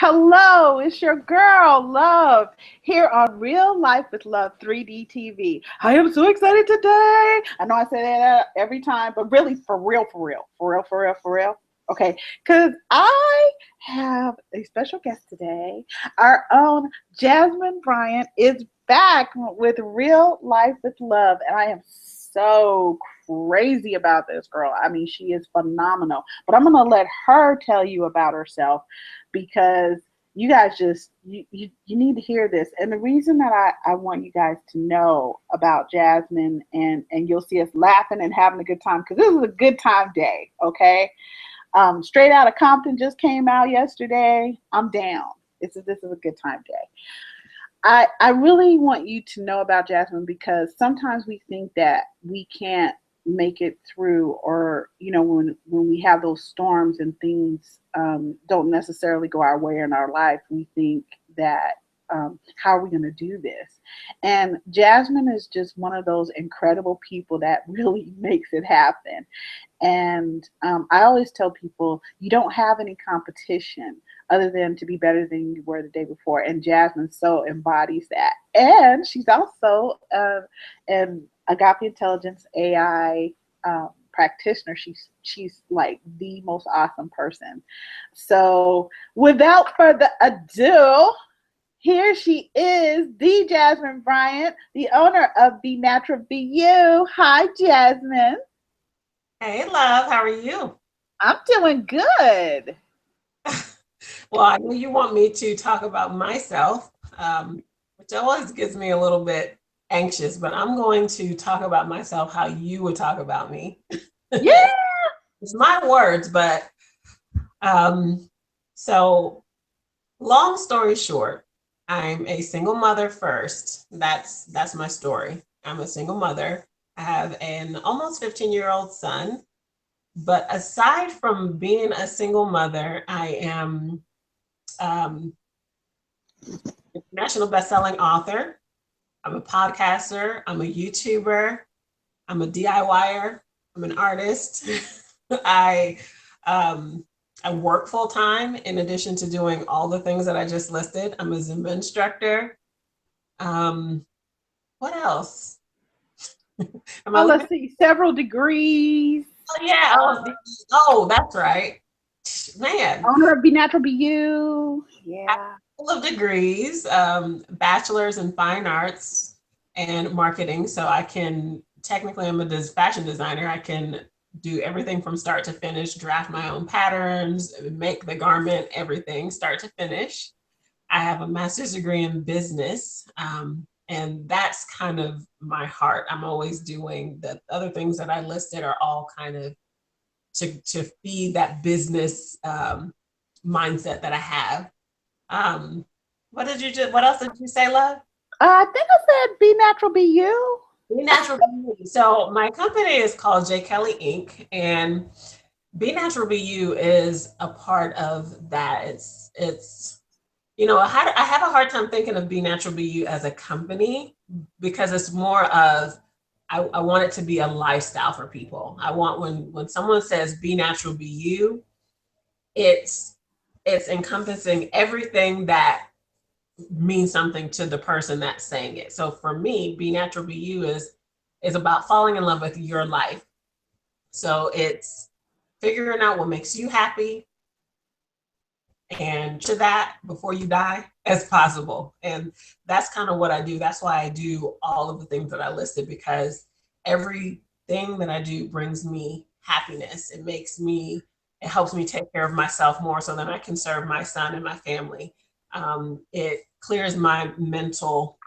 Hello, it's your girl, Love, here on Real Life with Love 3D TV. I am so excited today. I know I say that every time, but really for real, for real, for real, for real, for real. Okay, because I have a special guest today. Our own Jasmine Bryant is back with Real Life with Love, and I am so crazy about this girl. I mean, she is phenomenal. But I'm going to let her tell you about herself because you guys you need to hear this. And the reason that I want you guys to know about Jasmine, and you'll see us laughing and having a good time, because this is a good time day. Okay, Straight Out of Compton just came out yesterday. I'm down. This is a good time day. I really want you to know about Jasmine, because sometimes we think that we can't make it through, or when we have those storms and things don't necessarily go our way in our life, we think that how are we going to do this? And Jasmine is just one of those incredible people that really makes it happen. And I always tell people, you don't have any competition other than to be better than you were the day before. And Jasmine so embodies that. And she's also an Agape Intelligence AI practitioner. She's like the most awesome person. So without further ado, here she is, the Jasmine Bryant, the owner of Be Natural Be You. Hi, Jasmine. Hey, love, how are you? I'm doing good. Well, I know you want me to talk about myself, which always gets me a little bit anxious, but I'm going to talk about myself how you would talk about me. Yeah. It's my words, but um, so long story short, I'm a single mother first. That's my story. I'm a single mother. I have an almost 15-year-old son. But aside from being a single mother, I am um, a national best-selling author. I'm a podcaster. I'm a YouTuber. I'm a DIYer. I'm an artist. I um, I work full time in addition to doing all the things that I just listed. I'm a Zumba instructor. Um, what else? Am I Let's leaving? see, several degrees. Oh yeah. Oh, that's right. Man, Owner of Be Natural Be You. Yeah. full of degrees, bachelor's in fine arts and marketing. So I can technically, I'm a fashion designer. I can do everything from start to finish, draft my own patterns, make the garment, everything start to finish. I have a master's degree in business. And that's kind of my heart. I'm always doing the other things that I listed are all kind of to feed that business mindset that I have. Um, what else did you say, love? I think I said Be Natural Be You. Be Natural Be. So my company is called J. Kelly Inc. and Be Natural Be You is a part of that. It's I have a hard time thinking of Be Natural Be You as a company because it's more of I want it to be a lifestyle for people. I want when someone says Be Natural Be You, it's it's encompassing everything that mean something to the person that's saying it. So for me, Be Natural Be You is about falling in love with your life. So it's figuring out what makes you happy and to that before you die as possible. And that's kind of what I do. That's why I do all of the things that I listed, because everything that I do brings me happiness. It helps me take care of myself more so that I can serve my son and my family. It clears my mental,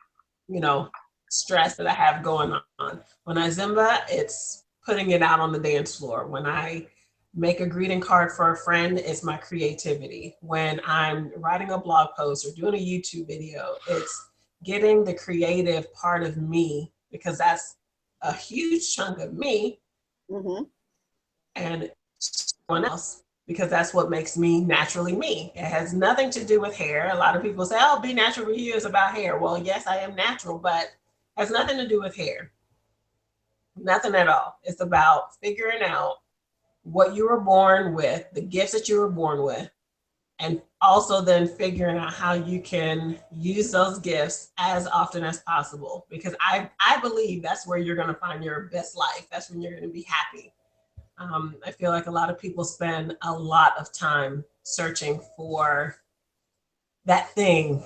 you know, stress that I have going on. When I Zumba, it's putting it out on the dance floor. When I make a greeting card for a friend, it's my creativity. When I'm writing a blog post or doing a YouTube video, it's getting the creative part of me, because that's a huge chunk of me, Mm-hmm. and someone else, because that's what makes me naturally me. It has nothing to do with hair. A lot of people say, oh, Be Natural with You is about hair. Well, yes, I am natural, but it has nothing to do with hair. Nothing at all. It's about figuring out what you were born with, the gifts that you were born with, and also then figuring out how you can use those gifts as often as possible, because I believe that's where you're going to find your best life. That's when you're going to be happy. I feel like a lot of people spend a lot of time searching for that thing,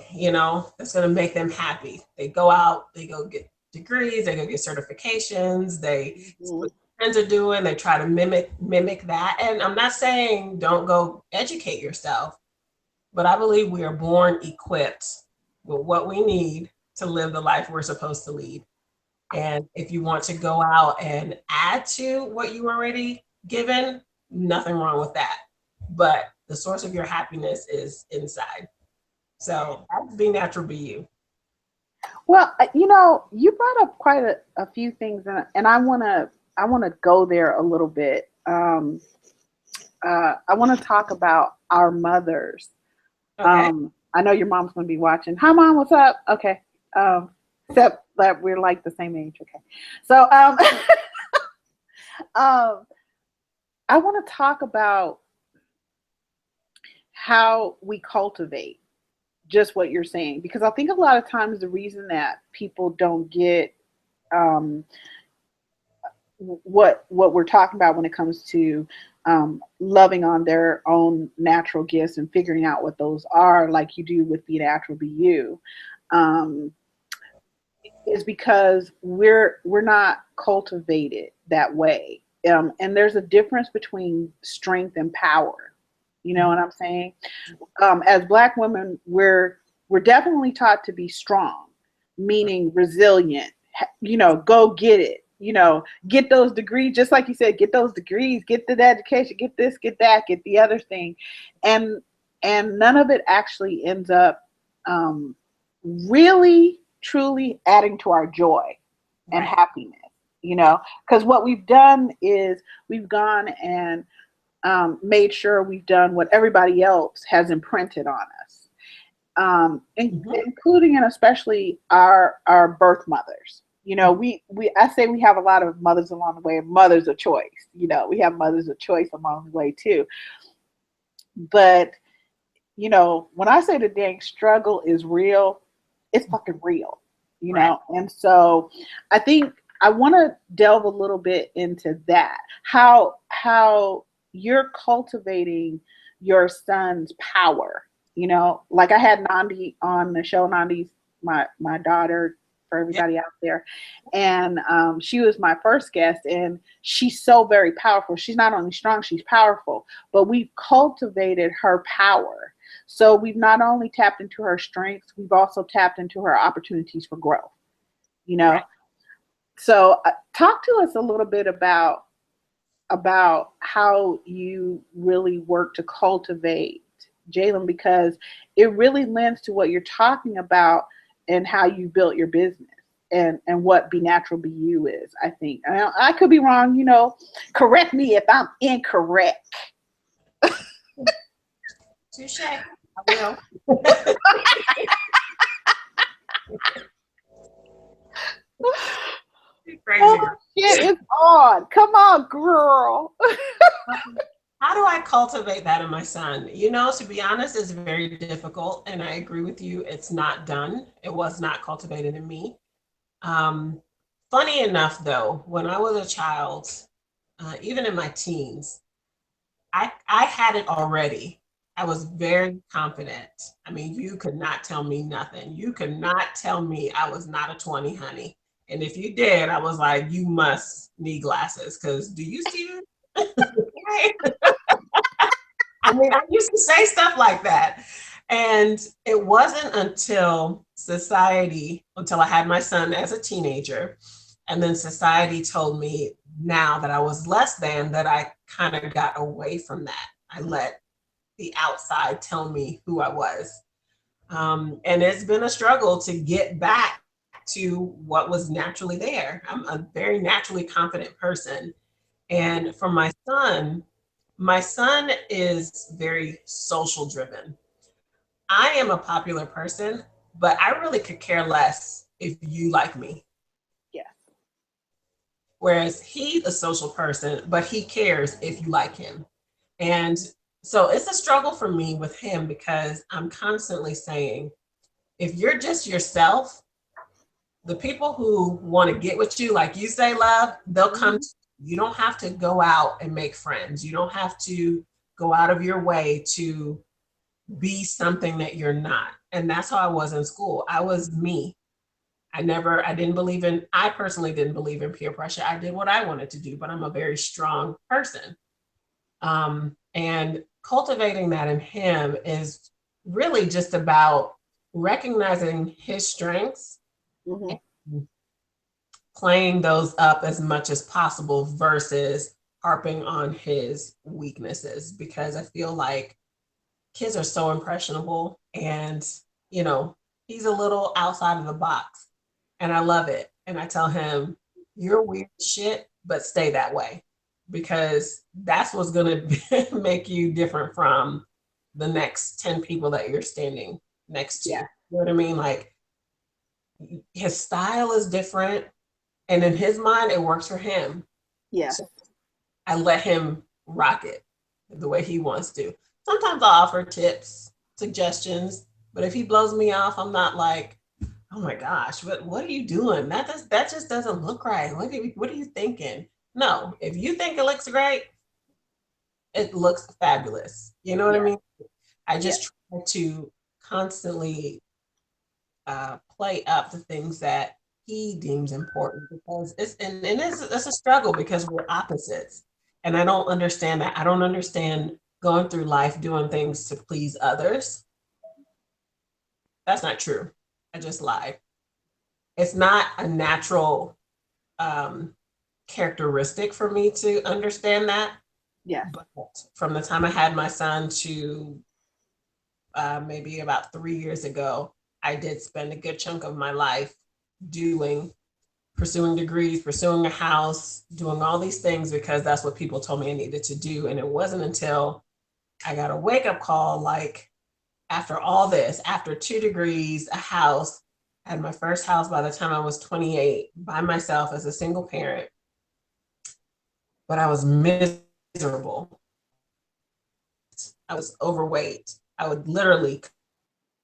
that's going to make them happy. They go out, they go get degrees, they go get certifications, they see Mhm. what friends are doing, they try to mimic that. And I'm not saying don't go educate yourself, but I believe we are born equipped with what we need to live the life we're supposed to lead. And if you want to go out and add to what you already given, nothing wrong with that. But the source of your happiness is inside. So that's be natural, be you. Well, you brought up quite a few things, and I wanna go there a little bit. I want to talk about our mothers. Okay. I know your mom's going to be watching. Hi, mom. What's up? Okay. Except that we're like the same age. Okay. So, um, I want to talk about how we cultivate just what you're saying, because I think a lot of times the reason that people don't get um, what we're talking about when it comes to loving on their own natural gifts and figuring out what those are, like you do with Be Natural, Be You, um, is because we're not cultivated that way. And there's a difference between strength and power. You know what I'm saying? As Black women, we're definitely taught to be strong, meaning resilient. Go get it. Get those degrees, just like you said. Get those degrees, get the education, get this, get that, get the other thing, and none of it actually ends up really, truly adding to our joy and Right. happiness. Because what we've done is we've gone and made sure we've done what everybody else has imprinted on us, Mm-hmm. including and especially our birth mothers. We I say we have a lot of mothers along the way, mothers of choice. We have mothers of choice along the way too. But when I say the dang struggle is real, it's fucking real. Right. And so I think I want to delve a little bit into that. How you're cultivating your son's power. Like I had Nandi on the show. Nandi's my daughter, for Yeah. everybody out there, and she was my first guest, and she's so very powerful. She's not only strong, she's powerful, but we've cultivated her power. So we've not only tapped into her strengths, we've also tapped into her opportunities for growth. You know, Right. so talk to us a little bit about how you really work to cultivate Jalen, because it really lends to what you're talking about and how you built your business and what Be Natural, Be You is. I think I could be wrong. Correct me if I'm incorrect. Touche. I will. Oh Crazy girl. shit, it's on. Come on, girl. How do I cultivate that in my son? To be honest, it's very difficult. And I agree with you. It's not done. It was not cultivated in me. Um, Funny enough, though, when I was a child, even in my teens, I had it already. I was very confident. I mean, you could not tell me nothing. You could not tell me I was not a 20, honey. And if you did, I was like, you must need glasses because do you see it? I mean, I used to say stuff like that. And it wasn't until I had my son as a teenager. And then society told me now that I was less than, that I kind of got away from that. I let the outside tell me who I was. And it's been a struggle to get back to what was naturally there. I'm a very naturally confident person. And for my son is very social driven. I am a popular person, but I really could care less if you like me. Yes. Whereas he's a social person, but he cares if you like him. And So it's a struggle for me with him because I'm constantly saying, if you're just yourself, the people who want to get with you, like you say, love, they'll come to you. You don't have to go out and make friends. You don't have to go out of your way to be something that you're not. And that's how I was in school. I was me. I didn't believe in, I personally didn't believe in peer pressure. I did what I wanted to do, but I'm a very strong person. And cultivating that in him is really just about recognizing his strengths Mm-hmm. and playing those up as much as possible versus harping on his weaknesses, because I feel like kids are so impressionable, and you know, he's a little outside of the box, and I love it. And I tell him, you're weird shit, but stay that way, because that's what's going to make you different from the next 10 people that you're standing next to. Yeah. You know what I mean? Like, his style is different, and in his mind it works for him. Yes. So I let him rock it the way he wants to. Sometimes I'll offer tips, suggestions, but if he blows me off, I'm not like, oh my gosh, what are you doing? That just doesn't look right. What are you thinking? No, if you think it looks great, it looks fabulous. You know what I Yeah. mean? I Yeah. just try to constantly play up the things that he deems important, because it's a struggle because we're opposites, and I don't understand that. I don't understand going through life doing things to please others. That's not true. I just lied. It's not a natural um, characteristic for me to understand that. Yes. But from the time I had my son to maybe about 3 years ago, I did spend a good chunk of my life doing pursuing degrees, pursuing a house, doing all these things because that's what people told me I needed to do. And it wasn't until I got a wake up call, like after all this, after 2 degrees, a house, I had my first house by the time I was 28 by myself as a single parent, but I was miserable. I was overweight. I would literally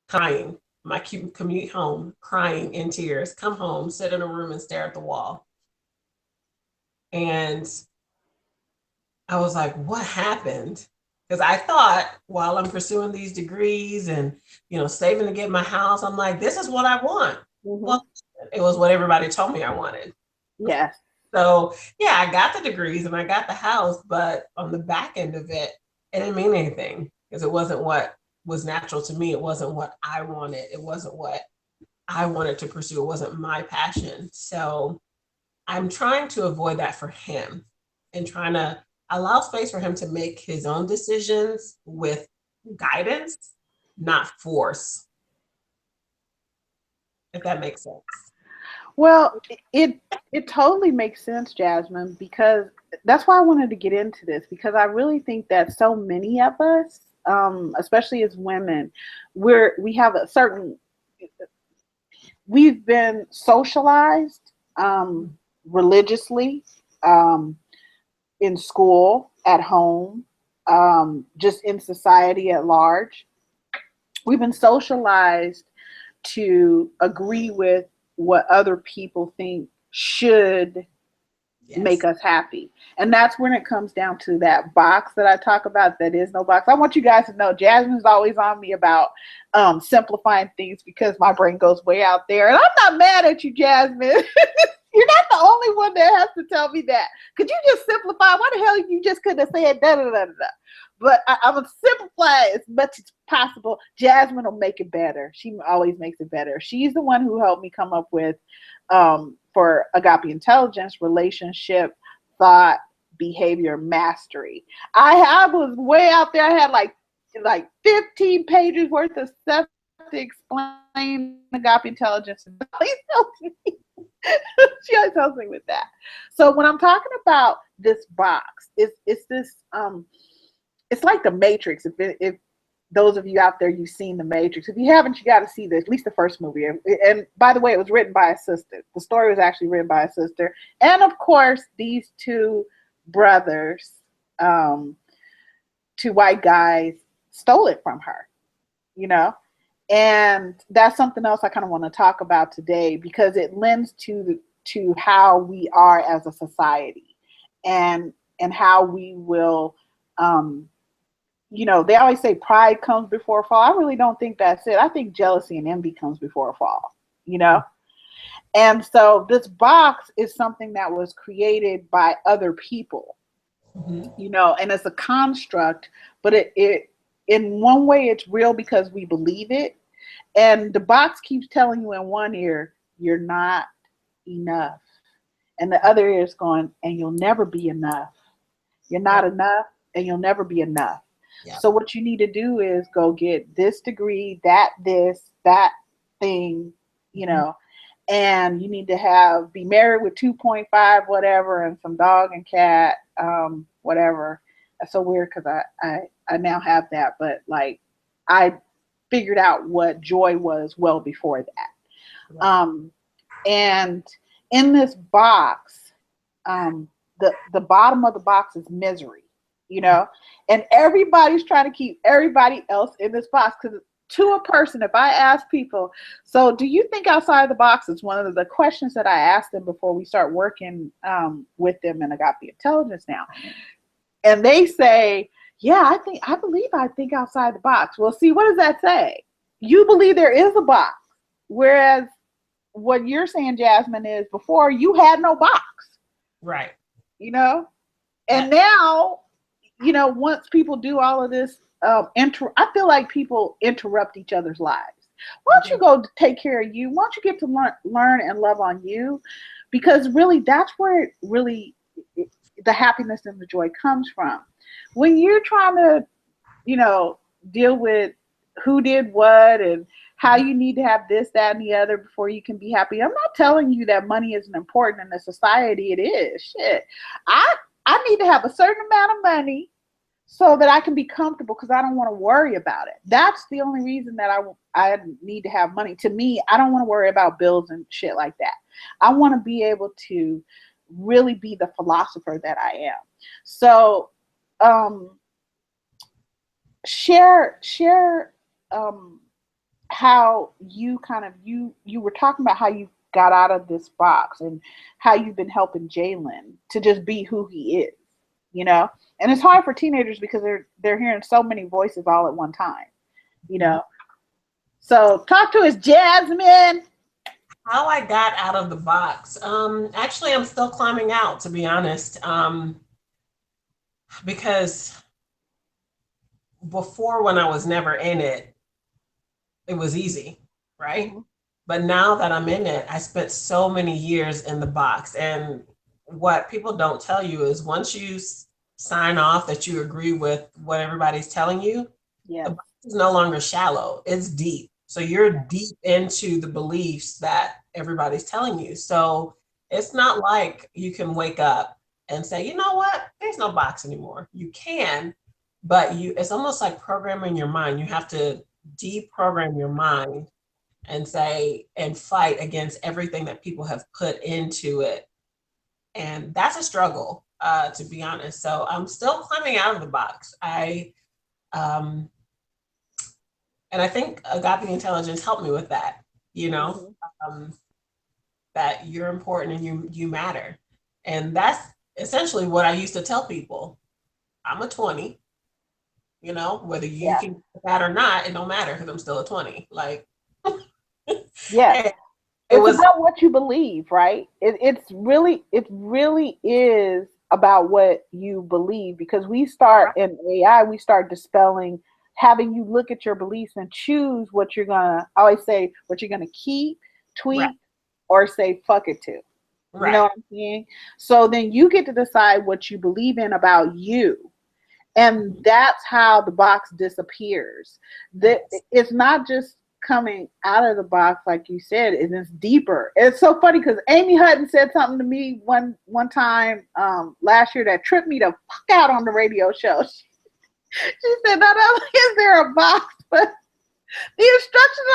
crying, my commute home, crying in tears, come home, sit in a room and stare at the wall. And I was like, what happened? Because I thought while I'm pursuing these degrees and, you know, saving to get my house, I'm like, this is what I want. Mm-hmm. Well, it was what everybody told me I wanted. Yes. So yeah, I got the degrees and I got the house, but on the back end of it, it didn't mean anything because it wasn't what was natural to me. It wasn't what I wanted. It wasn't what I wanted to pursue. It wasn't my passion. So I'm trying to avoid that for him and trying to allow space for him to make his own decisions with guidance, not force, if that makes sense. Well, it totally makes sense, Jasmine, because that's why I wanted to get into this because I really think that so many of us, especially as women, we have a certain we've been socialized religiously, um, in school, at home, just in society at large. We've been socialized to agree with what other people think should make Yes. us happy. And that's when it comes down to that box that I talk about. That is no box. I want you guys to know Jasmine's always on me about simplifying things because my brain goes way out there. And I'm not mad at you, Jasmine. You're not the only one that has to tell me that. Could you just simplify? Why the hell you just couldn't have said da da da da? But I'm gonna simplify as much as possible. Jasmine will make it better. She always makes it better. She's the one who helped me come up with for Agape Intelligence, relationship, thought, behavior mastery. I was way out there. I had like 15 pages worth of stuff to explain Agape Intelligence. She always helps me with that. So when I'm talking about this box, it's this it's like the Matrix. If those of you out there, you've seen the Matrix. If you haven't, you got to see this, at least the first movie. And by the way, it was written by a sister. The story was actually written by a sister, and of course, these two brothers, um, two white guys stole it from her, you know? And that's something else I kind of want to talk about today because it lends to how we are as a society and how we will they always say pride comes before a fall. I really don't think that's it. I think jealousy and envy comes before a fall, you know? And so this box is something that was created by other people, and it's a construct, but it in one way it's real because we believe it. And the box keeps telling you in one ear, you're not enough. And the other ear is going, and you'll never be enough. You're not enough and you'll never be enough. Yeah. So what you need to do is go get this degree, that thing, and you need to be married with 2.5 whatever and some dog and cat, whatever. That's so weird because I now have that, but like I figured out what joy was well before that. Right. And in this box, the bottom of the box is misery, and everybody's trying to keep everybody else in this box because to a person, if I ask people, so do you think outside the box is one of the questions that I asked them before we start working with them in Agape Intelligence now. And they say, yeah, I believe I think outside the box. Well, see, what does that say? You believe there is a box. Whereas what you're saying, Jasmine, is before you had no box. Right. And now, once people do all of this, I feel like people interrupt each other's lives. Why don't you go take care of you? Why don't you get to learn and love on you? Because really, that's where the happiness and the joy comes from. When you're trying to, deal with who did what and how you need to have this, that, and the other before you can be happy. I'm not telling you that money isn't important in the society. It is. Shit. I need to have a certain amount of money so that I can be comfortable because I don't want to worry about it. That's the only reason that I need to have money. To me, I don't want to worry about bills and shit like that. I want to be able to really be the philosopher that I am. So share how you kind of you were talking about how you got out of this box and how you've been helping Jalen to just be who he is, and it's hard for teenagers because they're hearing so many voices all at one time, so talk to us, Jasmine. How I got out of the box. Actually, I'm still climbing out, to be honest, because before, when I was never in it, it was easy, right? Mm-hmm. But now that I'm in it, I spent so many years in the box. And what people don't tell you is once you sign off that you agree with what everybody's telling you, the box is no longer shallow, it's deep. So you're deep into the beliefs that everybody's telling you. So it's not like you can wake up and say, you know what, there's no box anymore. You can, but it's almost like programming your mind. You have to deprogram your mind and fight against everything that people have put into it. And that's a struggle, to be honest. So I'm still climbing out of the box. And I think Agape Intelligence helped me with that, that you're important and you matter. And that's essentially what I used to tell people. I'm a 20, whether you can get that or not, it don't matter because I'm still a 20. Like, yeah. It's about what you believe, right? It really is about what you believe, because we start in AI, we start dispelling, having you look at your beliefs and choose what you're gonna, I always say, what you're gonna keep, tweak, or say fuck it to. Right. You know what I'm saying? So then you get to decide what you believe in about you. And that's how the box disappears. It's not just coming out of the box, like you said, it's deeper. It's so funny because Amy Hutton said something to me one time last year that tripped me the fuck out on the radio show. She said, not only is there a box, but the instructions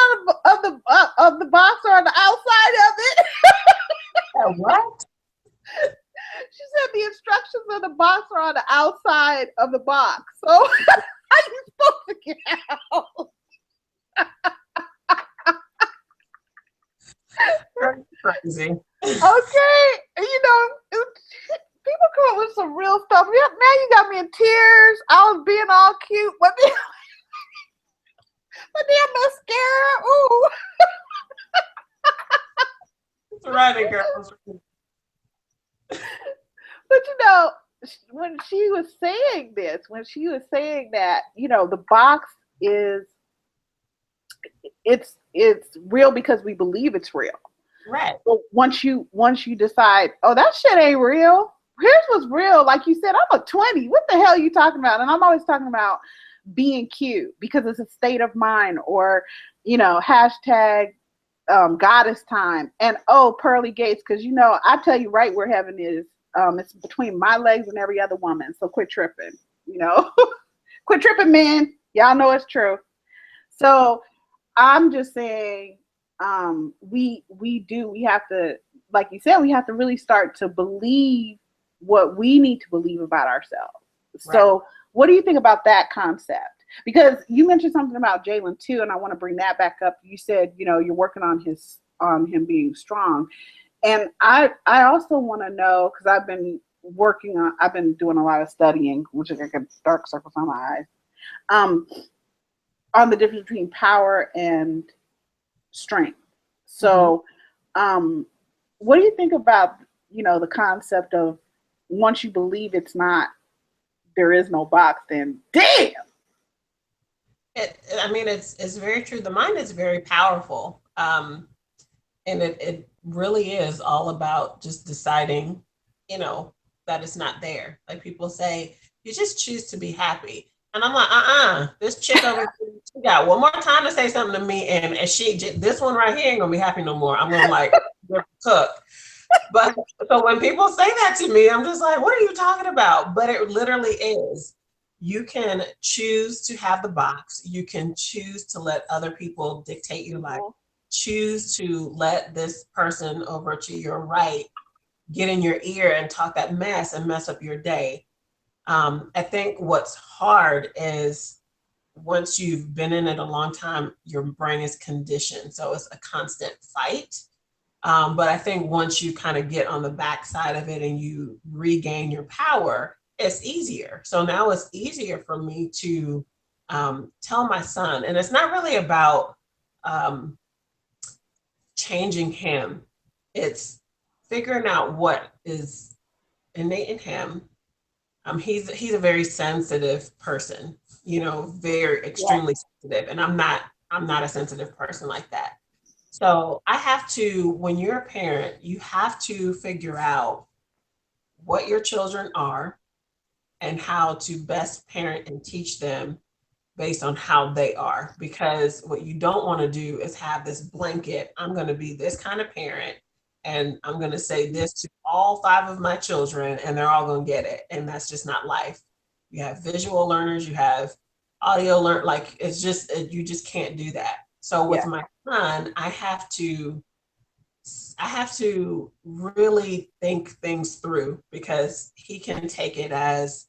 of the box are on the outside of it. What? She said the instructions of the box are on the outside of the box. So how you supposed to get out? Crazy. Okay, people come up with some real stuff. Yeah, now you got me in tears. I was being all cute, but then my damn mascara. Ooh. It's right, girls. But when she was saying this, when she was saying that, the box is it's real because we believe it's real. Right. But once you decide, oh, that shit ain't real. Here's what's real. Like you said, I'm a 20. What the hell are you talking about? And I'm always talking about being cute because it's a state of mind, or hashtag goddess time, and pearly gates, because I tell you right where heaven is. It's between my legs and every other woman. So quit tripping. Quit tripping, men. Y'all know it's true. So I'm just saying, we have to, like you said, we have to really start to believe what we need to believe about ourselves. Right. So what do you think about that concept? Because you mentioned something about Jalen too, and I want to bring that back up. You said, you're working on him being strong. And I also want to know, because I've been doing a lot of studying, which is like a dark circles on my eyes, on the difference between power and strength. So, what do you think about, the concept of, once you believe there is no box, then damn. It's very true. The mind is very powerful. And it really is all about just deciding, that it's not there. Like people say, you just choose to be happy. And I'm like, this chick over here, she got one more time to say something to me, and this one right here ain't gonna be happy no more. I'm gonna like cook. But so when people say that to me, I'm just like, what are you talking about? But it literally is. You can choose to have the box. You can choose to let other people dictate your life. Choose to let this person over to your right get in your ear and talk that mess and mess up your day. I think what's hard is, once you've been in it a long time, your brain is conditioned. So it's a constant fight. But I think once you kind of get on the backside of it and you regain your power, it's easier. So now it's easier for me to tell my son, and it's not really about changing him. It's figuring out what is innate in him. He's a very sensitive person, very extremely sensitive, and I'm not a sensitive person like that. So I have to, when you're a parent, you have to figure out what your children are and how to best parent and teach them based on how they are. Because what you don't want to do is have this blanket, I'm going to be this kind of parent, and I'm going to say this to all 5 of my children, and they're all going to get it. And that's just not life. You have visual learners, you have audio learn, like you just can't do that. So with my son, I have to really think things through, because he can take it as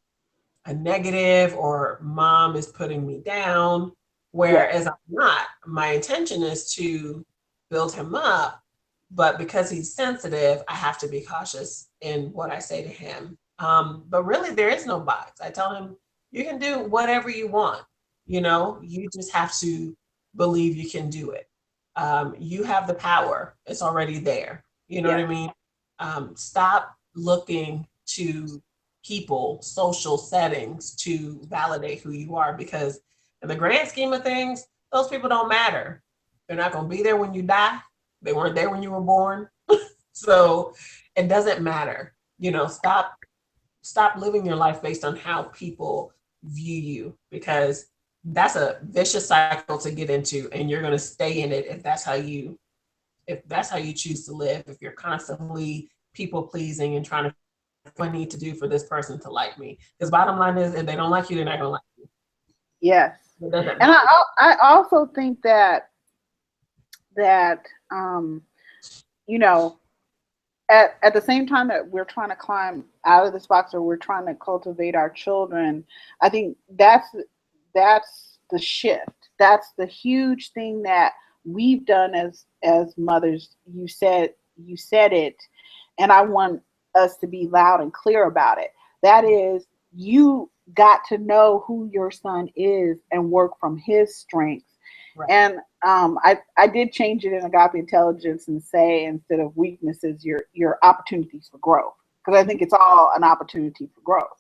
a negative, or mom is putting me down, whereas I'm not. My intention is to build him up, but because he's sensitive, I have to be cautious in what I say to him. But really, there is no box. I tell him, you can do whatever you want. You just have to believe you can do it. You have the power. It's already there. You know what I mean? Stop looking to people, social settings to validate who you are, because in the grand scheme of things, those people don't matter. They're not going to be there when you die. They weren't there when you were born. So it doesn't matter. Stop living your life based on how people view you, because that's a vicious cycle to get into, and you're going to stay in it if that's how you choose to live. If you're constantly people pleasing and trying to, what I need to do for this person to like me, because bottom line is, if they don't like you, they're not going to like you. Yes. It doesn't And matter. I also think that you know at the same time that we're trying to climb out of this box, or we're trying to cultivate our children, I think that's the shift. That's the huge thing that we've done as mothers. You said it, and I want us to be loud and clear about it. That is, you got to know who your son is and work from his strengths. Right. And I did change it in Agape Intelligence and say, instead of weaknesses, your opportunities for growth, because I think it's all an opportunity for growth.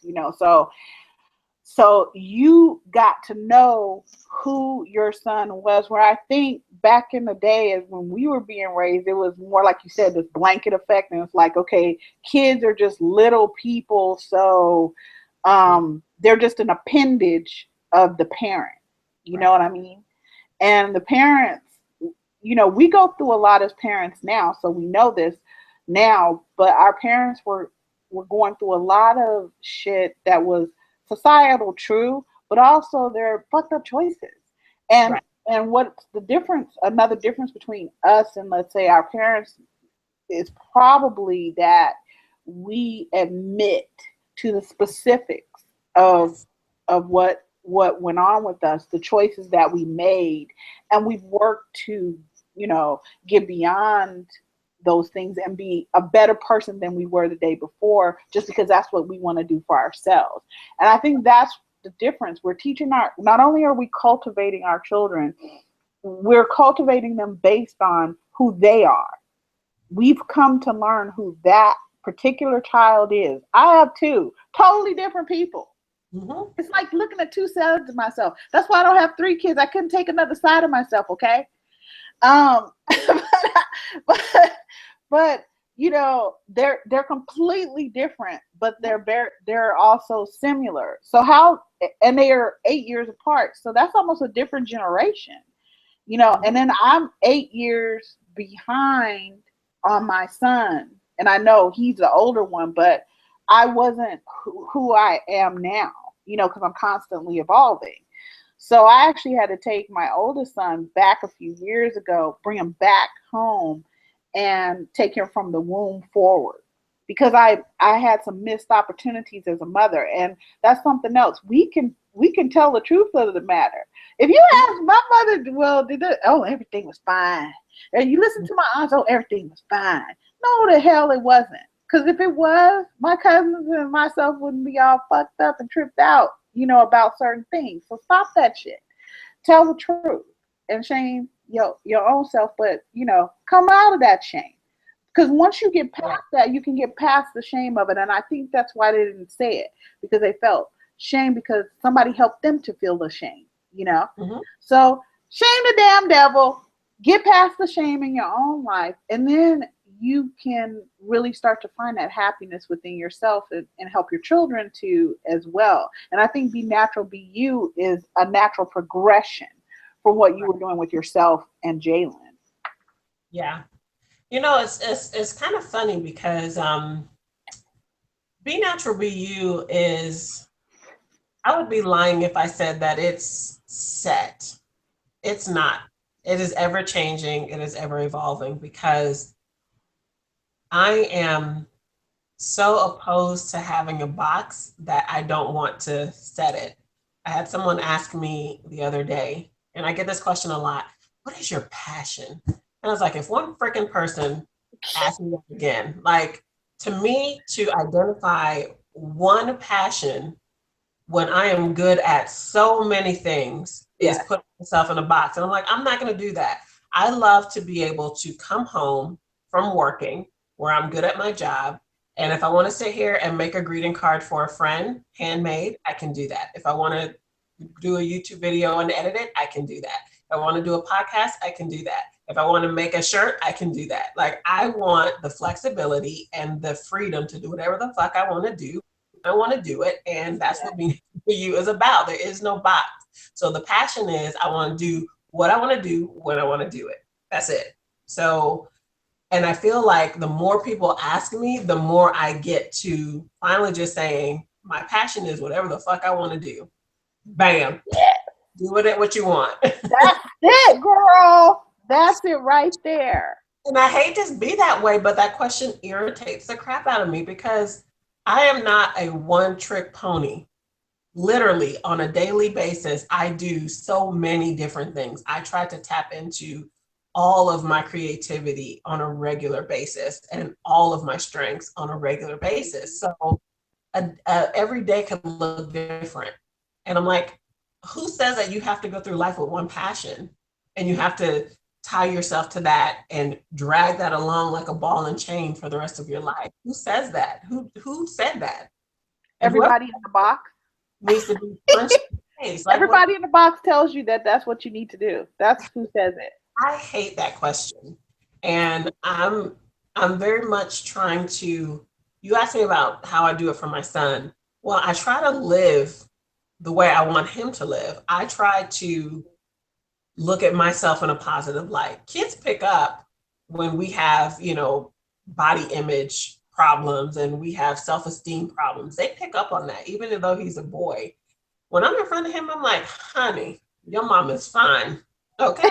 So you got to know who your son was. Where I think back in the day, is when we were being raised, it was more like you said, this blanket effect, and it's like, okay, kids are just little people, so they're just an appendage of the parent. You know Right. what I mean? And the parents, we go through a lot as parents now, so we know this now, but our parents were going through a lot of shit that was societal true, but also their fucked up choices. And Right. and what's the difference, another difference between us and, let's say, our parents, is probably that we admit to the specifics of Yes. what went on with us, the choices that we made, and we've worked to, get beyond those things and be a better person than we were the day before, just because that's what we want to do for ourselves. And I think that's the difference. We're teaching not only are we cultivating our children, we're cultivating them based on who they are. We've come to learn who that particular child is. I have two totally different people. Hmm. It's like looking at two sides of myself. That's why I don't have three kids. I couldn't take another side of myself, okay? But, but they're completely different, but they're also similar. So how, and they are 8 years apart. So that's almost a different generation. And Hmm. then I'm 8 years behind on my son, and I know he's the older one, but I wasn't who I am now, because I'm constantly evolving. So I actually had to take my oldest son back a few years ago, bring him back home, and take him from the womb forward, because I had some missed opportunities as a mother, and that's something else. We can tell the truth of the matter. If you ask my mother, well, oh, everything was fine. And you listen to my aunts, oh, everything was fine. No, the hell it wasn't. Because if it was, my cousins and myself wouldn't be all fucked up and tripped out, about certain things. So stop that shit. Tell the truth and shame your own self, but come out of that shame. Because once you get Right. past that, you can get past the shame of it. And I think that's why they didn't say it, because they felt shame because somebody helped them to feel the shame. Hmm. So shame the damn devil, get past the shame in your own life, and then you can really start to find that happiness within yourself, and help your children to as well. And I think be natural, be you is a natural progression from what you Right. were doing with yourself and Jalen. Yeah. It's kind of funny because be natural, be you is, I would be lying if I said that it's set. It's not. It is ever changing, it is ever evolving, because I am so opposed to having a box that I don't want to set it. I had someone ask me the other day, and I get this question a lot: what is your passion? And I was like, if one freaking person asks me that again, like, to me, to identify one passion when I am good at so many things is Yes. put myself in a box. And I'm like, I'm not going to do that. I love to be able to come home from working where I'm good at my job. And if I want to sit here and make a greeting card for a friend, handmade, I can do that. If I want to do a YouTube video and edit it, I can do that. If I want to do a podcast, I can do that. If I want to make a shirt, I can do that. Like, I want the flexibility and the freedom to do whatever the fuck I want to do. I want to do it. And that's what being for you is about. There is no box. So the passion is, I want to do what I want to do when I want to do it. That's it. So, and I feel like the more people ask me, the more I get to finally just saying, my passion is whatever the fuck I want to do. Bam. Yeah. Do with it what you want. That's it, girl. That's it right there. And I hate to be that way, but that question irritates the crap out of me because I am not a one trick pony. Literally on a daily basis, I do so many different things. I try to tap into all of my creativity on a regular basis and all of my strengths on a regular basis. So every day could look different. And I'm like, who says that you have to go through life with one passion and you have to tie yourself to that and drag that along like a ball and chain for the rest of your life? Who says that? Who said that? And whoever Everybody in the box. needs to be punched in the face. Like, what? Everybody in the box tells you that that's what you need to do. That's who says it. I hate that question. And I'm very much trying to, you asked me about how I do it for my son. Well, I try to live the way I want him to live. I try to look at myself in a positive light. Kids pick up when we have, body image problems and we have self-esteem problems. They pick up on that, even though he's a boy. When I'm in front of him, I'm like, honey, your mom is fine. Okay.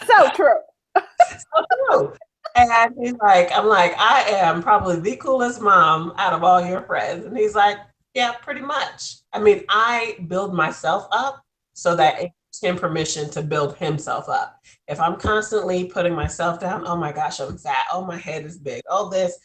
So true. So true. And he's like, I'm like, I am probably the coolest mom out of all your friends. And he's like, yeah, pretty much. I mean, I build myself up so that it gives him permission to build himself up. If I'm constantly putting myself down, oh my gosh, I'm fat, oh my head is big, oh this,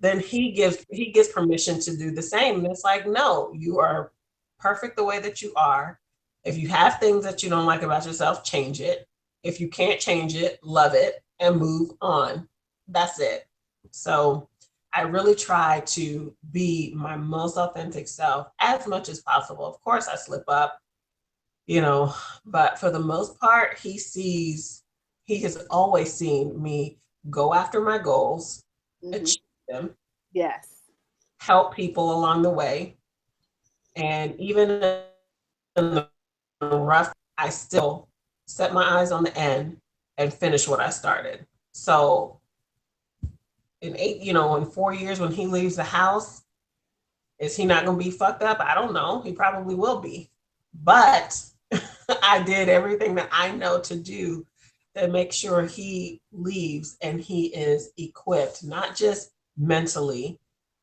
then he gets permission to do the same. And it's like, no, you are perfect the way that you are. If you have things that you don't like about yourself, change it. If you can't change it, love it and move on. That's it. So I really try to be my most authentic self as much as possible. Of course, I slip up, but for the most part, he has always seen me go after my goals, Mm-hmm. achieve them, Yes. help people along the way. And even in the rough, I still set my eyes on the end and finish what I started. So in 4 years when he leaves the house, is he not going to be fucked up? I don't know. He probably will be. But I did everything that I know to do to make sure he leaves and he is equipped, not just mentally,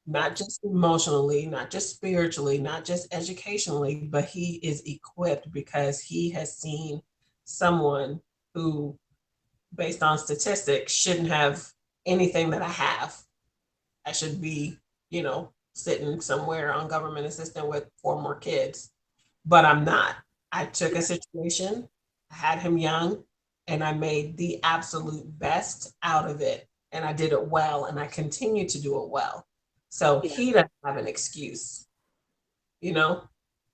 not just emotionally, not just spiritually, not just educationally, but he is equipped because he has seen someone who, based on statistics, shouldn't have anything that I have. I should be, sitting somewhere on government assistance with 4 more kids, but I'm not. I took a situation, I had him young, and I made the absolute best out of it. And I did it well, and I continue to do it well. So Yeah. he doesn't have an excuse, you know?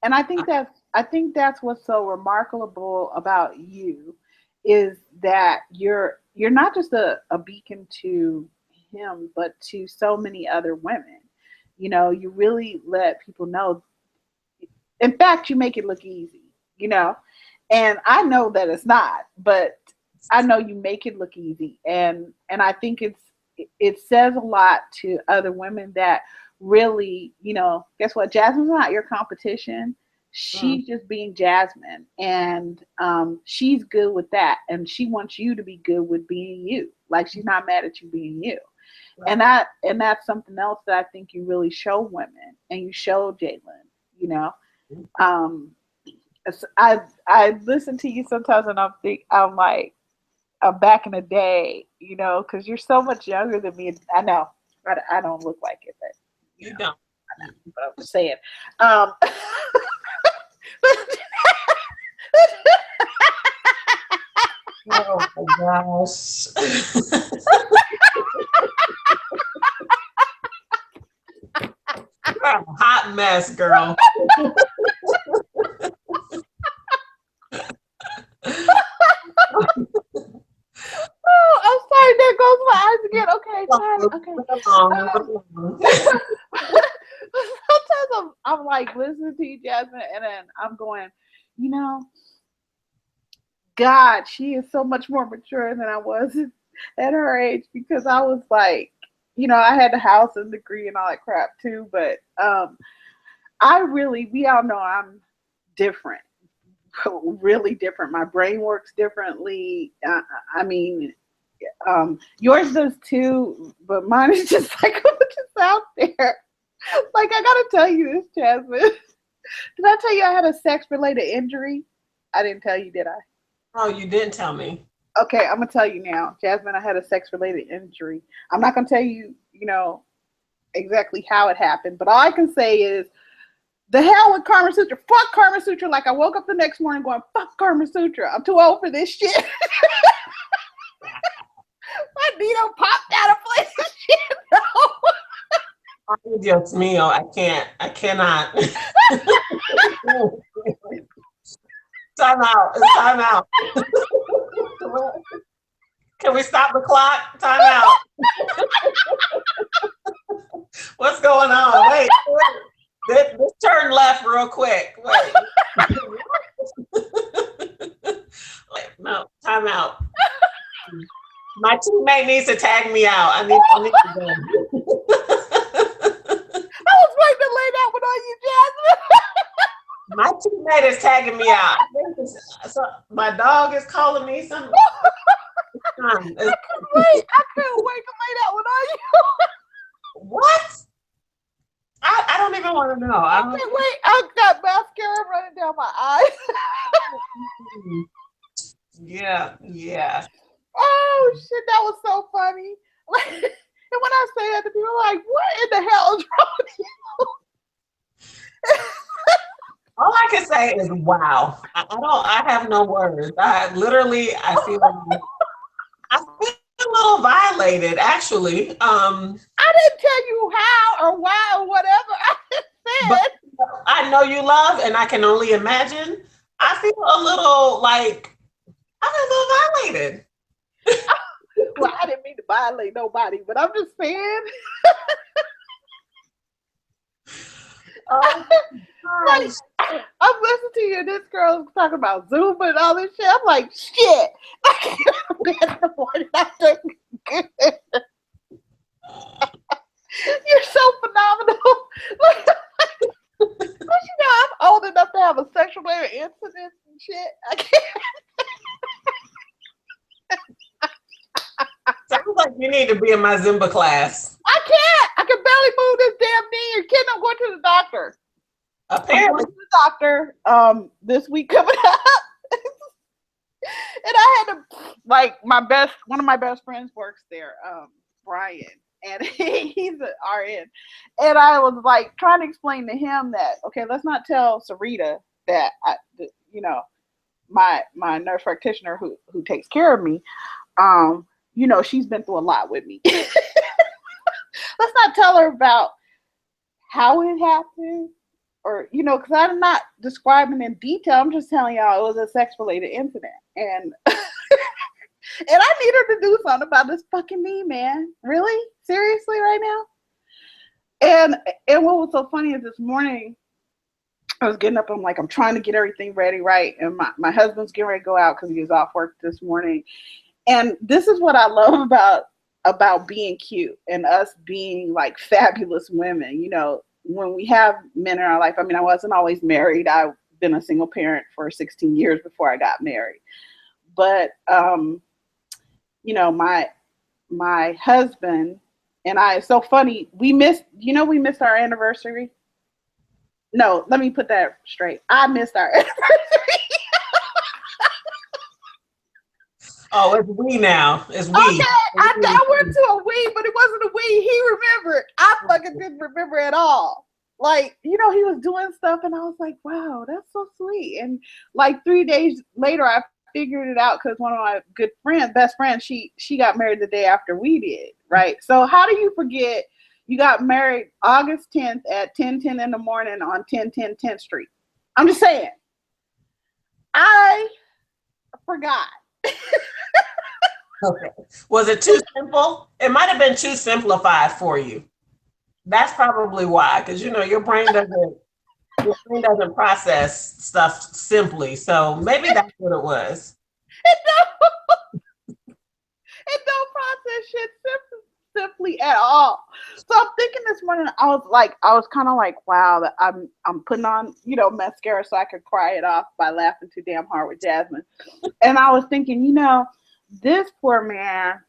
And I think that's what's so remarkable about you is that you're not just a beacon to him, but to so many other women. You really let people know. In fact, you make it look easy, you know. And I know that it's not, but I know you make it look easy. And I think it says a lot to other women that really, guess what? Jasmine's not your competition. Mm, She's just being Jasmine, and she's good with that, and she wants you to be good with being you. Like she's not mad at you being you, and right. that's something else that I think you really show women, and you show Jalen. You know, um, I listen to you sometimes, and I'm like, back in the day, because you're so much younger than me. I know I don't look like it, but You don't. I know. But I'm just saying. Um, Oh my gosh. You're a hot mess, girl. oh, I'm sorry. There goes my eyes again. Okay, sorry. Okay. Sometimes I'm like listening to you, Jasmine, and then I'm going, you know, God, she is so much more mature than I was at her age because I was like, I had the house and degree and all that crap too, but we all know I'm different. really different. My brain works differently. I mean, yours does too, but mine is just like just out there. Like I gotta tell you this, Jasmine. Did I tell you I had a sex related injury? I didn't tell you, did I? Oh, you didn't tell me. Okay, I'm gonna tell you now, Jasmine. I had a sex related injury. I'm not gonna tell you, exactly how it happened, but all I can say is the hell with Karma Sutra. Fuck Karma Sutra. Like I woke up the next morning going, fuck Karma Sutra. I'm too old for this shit. My needle popped out of place and shit. No. Ay, Dios mío, I can't. I cannot. Time out. It's time out. Can we stop the clock? Time out. What's going on? Wait. This turn left real quick. Wait. No, time out. My teammate needs to tag me out. I need to go. I was waiting to lay that one on you, Jasmine. My teammate is tagging me out. So my dog is calling me something. I couldn't wait to lay that one on you. What? I don't even want to know. I can't wait. I got mascara running down my eyes. Yeah. Oh shit, that was so funny. And when I say that to people, like, what in the hell is wrong with you? All I can say is wow. I have no words. I feel a little violated, actually. I didn't tell you how or why or whatever. I just said. But I know you love, and I can only imagine. I feel a little violated. Well, I didn't mean to violate nobody, but I'm just saying. Like, I'm listening to you, and this girl's talking about Zumba and all this shit. I'm like, shit. I can't get in the morning after. You're so phenomenal. But I'm old enough to have a sexual incident and shit. I can't. Sounds like you need to be in my Zumba class. I can't. I can barely move this damn knee. You're kidding. I'm going to the doctor. Apparently. I'm going to the doctor this week coming up. And I had to, like, one of my best friends works there, Brian, and he's an RN. And I was like trying to explain to him that, okay, let's not tell Sarita that my nurse practitioner who takes care of me, she's been through a lot with me. Let's not tell her about how it happened, or because I'm not describing in detail. I'm just telling y'all it was a sex related incident, and and I need her to do something about this fucking knee, man. Really, seriously, right now. And what was so funny is this morning I was getting up. I'm like, I'm trying to get everything ready, right? And my husband's getting ready to go out because he was off work this morning. And this is what I love about being cute and us being like fabulous women. When we have men in our life, I mean, I wasn't always married. I've been a single parent for 16 years before I got married. But, my husband and I, it's so funny. We missed our anniversary. No, let me put that straight. I missed our anniversary. Oh, it's we now. It's we. Okay, I went to a we, but it wasn't a we. He remembered. I fucking didn't remember at all. Like, he was doing stuff, and I was like, wow, that's so sweet. And like 3 days later, I figured it out because one of my best friends, she got married the day after we did, right? So how do you forget you got married August 10th at 10:10 in the morning on 1010 10th Street? I'm just saying. I forgot. Okay. Was it too simple? It might have been too simplified for you. That's probably why, because your brain doesn't process stuff simply. So maybe that's what it was. It don't process shit simply at all. So I'm thinking this morning, I was kind of like, wow, that I'm putting on, mascara so I could cry it off by laughing too damn hard with Jasmine. And I was thinking, this poor man,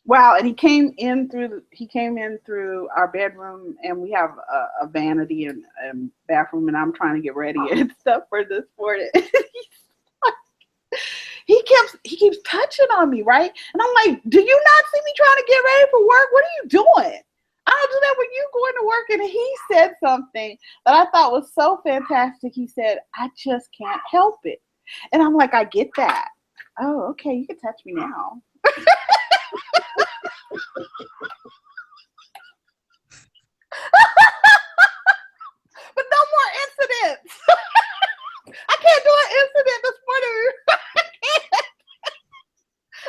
wow, and he came in through our bedroom, and we have a vanity and bathroom, and I'm trying to get ready and stuff for this morning. He keeps touching on me, right? And I'm like, do you not see me trying to get ready for work? What are you doing? I don't do that when you going to work. And he said something that I thought was so fantastic. He said, I just can't help it. And I'm like, I get that. Oh, okay, you can touch me now. But no more incidents. I can't do an incident this morning.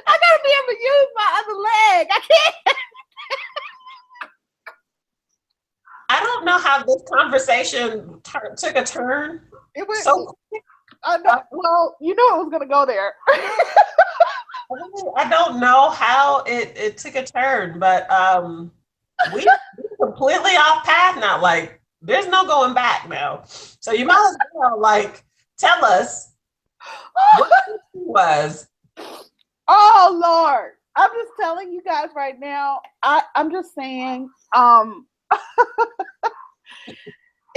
I gotta be able to use my other leg. I can't. I don't know how this conversation took a turn. It went. So Well, you knew it was gonna go there. I don't know how it took a turn, but we're completely off path now. Like, there's no going back now. So you might as well tell us what it was. Oh Lord, I'm just telling you guys right now. I'm just saying.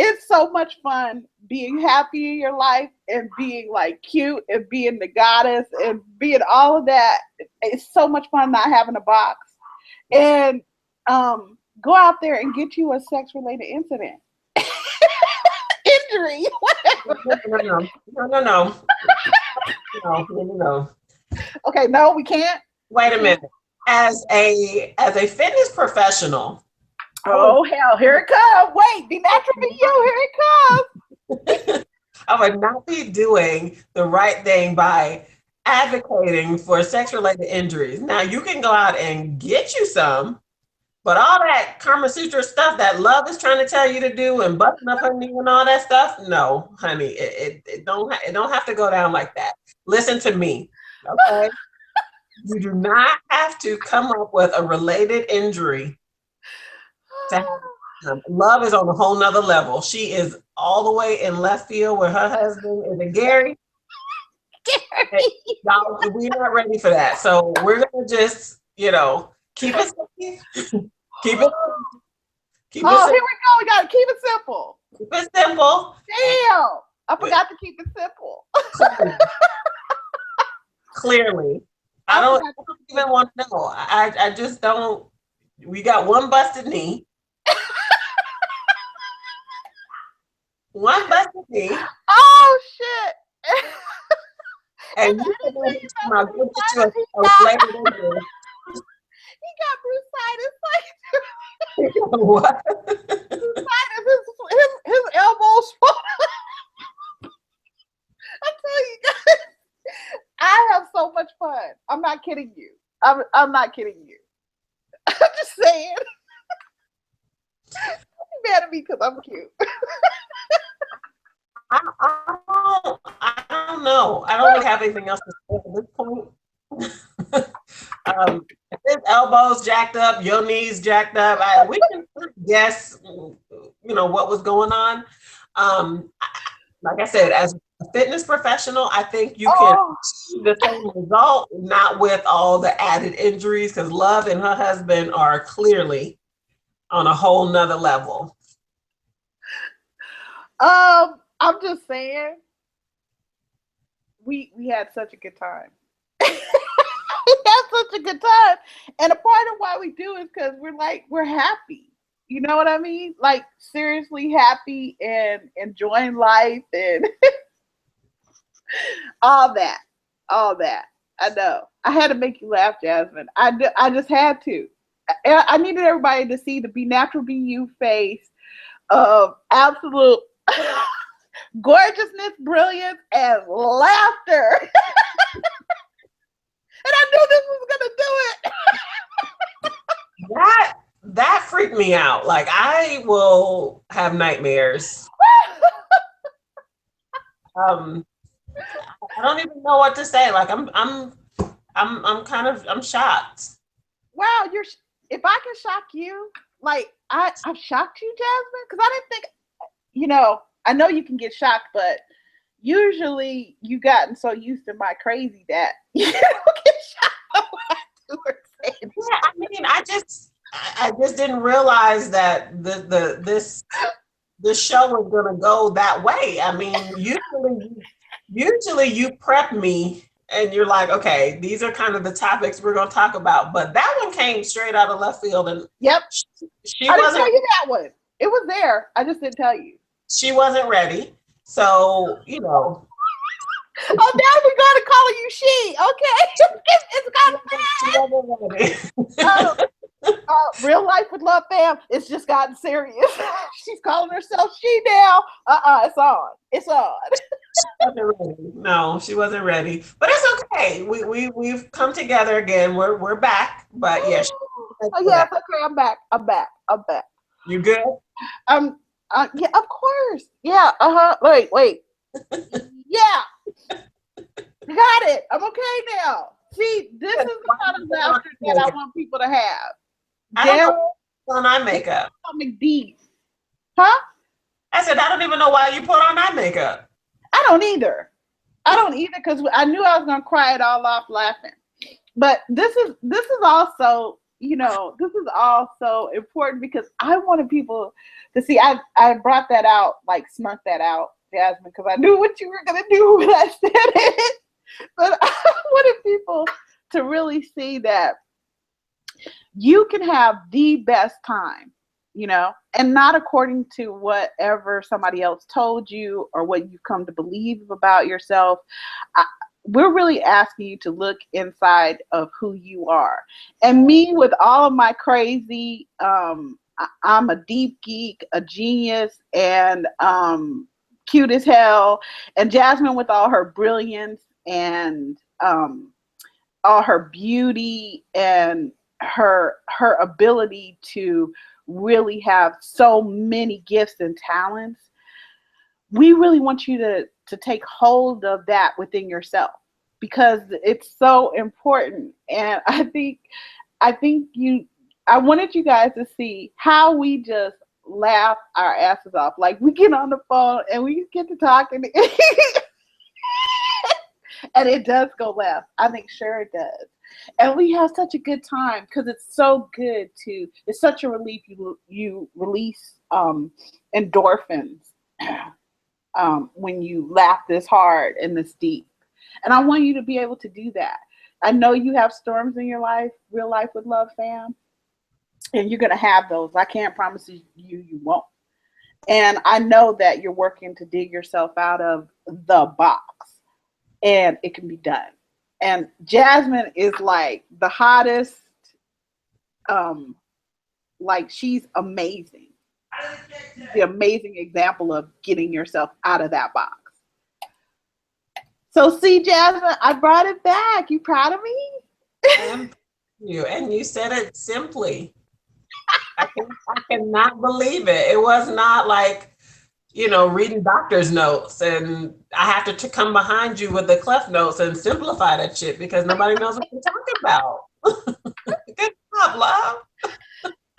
It's so much fun being happy in your life and being cute and being the goddess and being all of that. It's so much fun not having a box. And go out there and get you a sex related incident. Injury. No. Okay, no, we can't. Wait a minute. As a fitness professional. Oh hell, here it comes. Wait, be natural for you. Here it comes. I would not be doing the right thing by advocating for sex-related injuries. Now, you can go out and get you some, but all that Kama Sutra stuff that love is trying to tell you to do and busting up her knee and all that stuff, no, honey, it don't have to go down like that. Listen to me, okay? You do not have to come up with a related injury. Love is on a whole nother level. She is all the way in left field with her husband. Is it Gary? Hey, we're not ready for that. So we're gonna just, keep it safe. Keep it here we go. We gotta keep it simple. Keep it simple. Damn. I forgot to keep it simple. Clearly. I don't even want to know. I just don't. We got one busted knee. One busted knee. Oh shit. And you can go get you a related injury. He got brucitis. What? His elbows. I tell you guys, I have so much fun. I'm not kidding you. I'm not kidding you. I'm just saying. Don't be mad at me because I'm cute. I don't know. I don't really have anything else to say at this point. If his elbows jacked up, your knees jacked up, we can guess, what was going on. Like I said, as a fitness professional, I think you can achieve the same result, not with all the added injuries, because Love and her husband are clearly on a whole nother level. I'm just saying, we had such a good time. We had such a good time, and a part of why we do is because we're happy. You know what I mean? Like, seriously happy and enjoying life and all that. I know. I had to make you laugh, Jasmine. I just had to. I needed everybody to see the Be Natural, Be You face of absolute gorgeousness, brilliance, and laughter. And I knew this was gonna do it. That freaked me out. Like, I will have nightmares. I don't even know what to say. Like, I'm shocked. Wow, if I can shock you, like I've shocked you, Jasmine, because I didn't think, I know you can get shocked, but usually you gotten so used to my crazy that you don't get shocked when I do or say anything. Yeah, I mean, I just didn't realize that the show was gonna go that way. I mean, usually you prep me and you're like, okay, these are kind of the topics we're gonna talk about. But that one came straight out of left field, and Yep, she I didn't wasn't tell you that one. It was there. I just didn't tell you. she wasn't ready. So, Oh, now we're going to call you she. Okay, it's got she wasn't ready. oh, real life with love, fam. It's just gotten serious. She's calling herself she now. It's on. It's on. Wasn't ready. No, she wasn't ready. But it's okay. We've come together again. We're back. But yeah, Oh yes, okay. I'm back. I'm back. I'm back. you good? Yeah, of course. Yeah. Wait. Yeah. Got it. I'm okay now. See, this is the kind of laughter that I want people to have. I don't know on eye makeup. Something deep. Huh? I said, I don't even know why you put on eye makeup. I don't either. Because I knew I was gonna cry it all off laughing. But this is also, this is also important because I wanted people to see. I brought that out, like snuck that out, Jasmine, because I knew what you were gonna do when I said it. But I wanted people to really see that you can have the best time, and not according to whatever somebody else told you or what you've come to believe about yourself. We're really asking you to look inside of who you are. And me, with all of my crazy, I'm a deep geek, a genius, and cute as hell. And Jasmine, with all her brilliance and all her beauty and her ability to really have so many gifts and talents. We really want you to take hold of that within yourself because it's so important. And I wanted you guys to see how we just laugh our asses off. Like we get on the phone and we get to talking and it does go left. I think sure it does. And we have such a good time because it's so good it's such a relief. You release endorphins when you laugh this hard and this deep. And I want you to be able to do that. I know you have storms in your life, real life with love, fam. And you're going to have those. I can't promise you won't. And I know that you're working to dig yourself out of the box. And it can be done. And Jasmine is like the hottest, like she's amazing. She's the amazing example of getting yourself out of that box. So see, Jasmine, I brought it back. You proud of me? And you said it simply. I cannot believe it. It was not like, reading doctor's notes and I have to come behind you with the cleft notes and simplify that shit because nobody knows what you're talking about. Good job, love.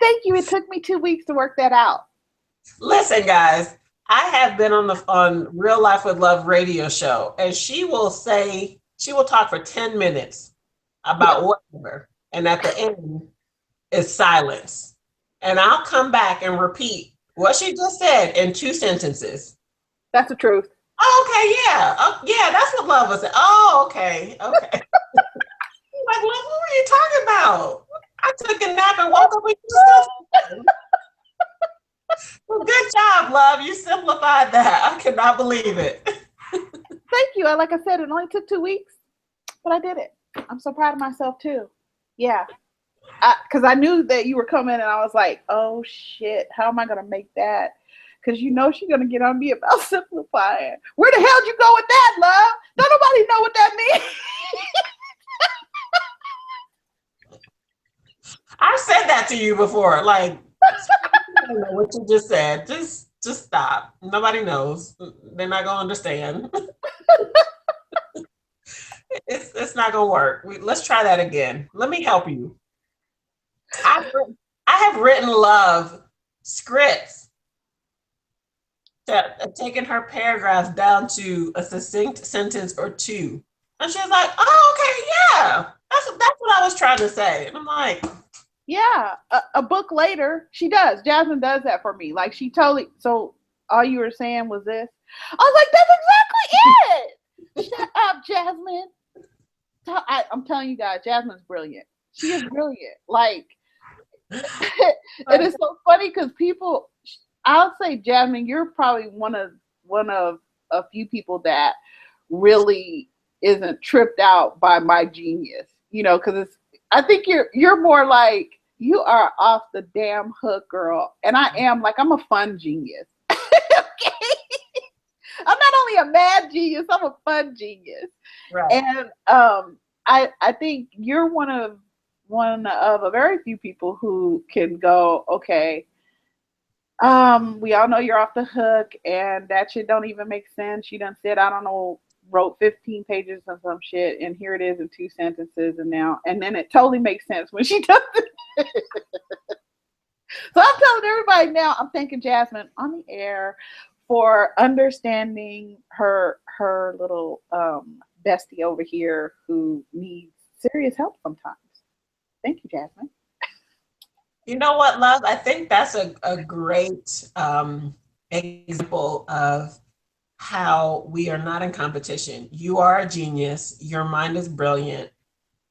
Thank you. It took me 2 weeks to work that out. Listen, guys, I have been on Real Life with Love radio show and she will talk for 10 minutes about whatever. And at the end is silence. And I'll come back and repeat what she just said in 2 sentences. That's the truth. Oh, okay, yeah. Oh, yeah, that's what love was. Oh, okay. Like, love, what were you talking about? I took a nap and woke up with you. Well, good job, love. You simplified that. I cannot believe it. Thank you. Like I said, it only took 2 weeks, but I did it. I'm so proud of myself too. Yeah. Because I knew that you were coming and I was like, oh shit, how am I going to make that? Because she's going to get on me about simplifying. Where the hell did you go with that, love? Don't nobody know what that means. I've said that to you before. Like, I don't know what you just said. Just stop. Nobody knows. They're not going to understand. It's not going to work. Let's try that again. Let me help you. I've written, I have written love scripts that have taken her paragraphs down to a succinct sentence or two. And she was like, oh, okay, yeah. That's what I was trying to say. And I'm like, Yeah, a book later, she does. Jasmine does that for me. Like she totally. So all you were saying was this. I was like, that's exactly it. Shut up, Jasmine. I'm telling you guys, Jasmine's brilliant. She is brilliant. Like it is so funny because people. I'll say, Jasmine, you're probably one of a few people that really isn't tripped out by my genius. You know, because it's. I think you're more like you are off the damn hook, girl, and I am like I'm a fun genius. Okay, I'm not only a mad genius, I'm a fun genius, right. and I think you're one of a very few people who can go, okay, we all know you're off the hook, and that shit don't even make sense. You done said, I don't know, wrote 15 pages of some shit, and here it is in two sentences, and then it totally makes sense when she does it. So I'm telling everybody now, I'm thanking Jasmine on the air for understanding her little bestie over here who needs serious help sometimes. Thank you, Jasmine. You know what, love? I think that's a great example of how we are not in competition. You are a genius. Your mind is brilliant.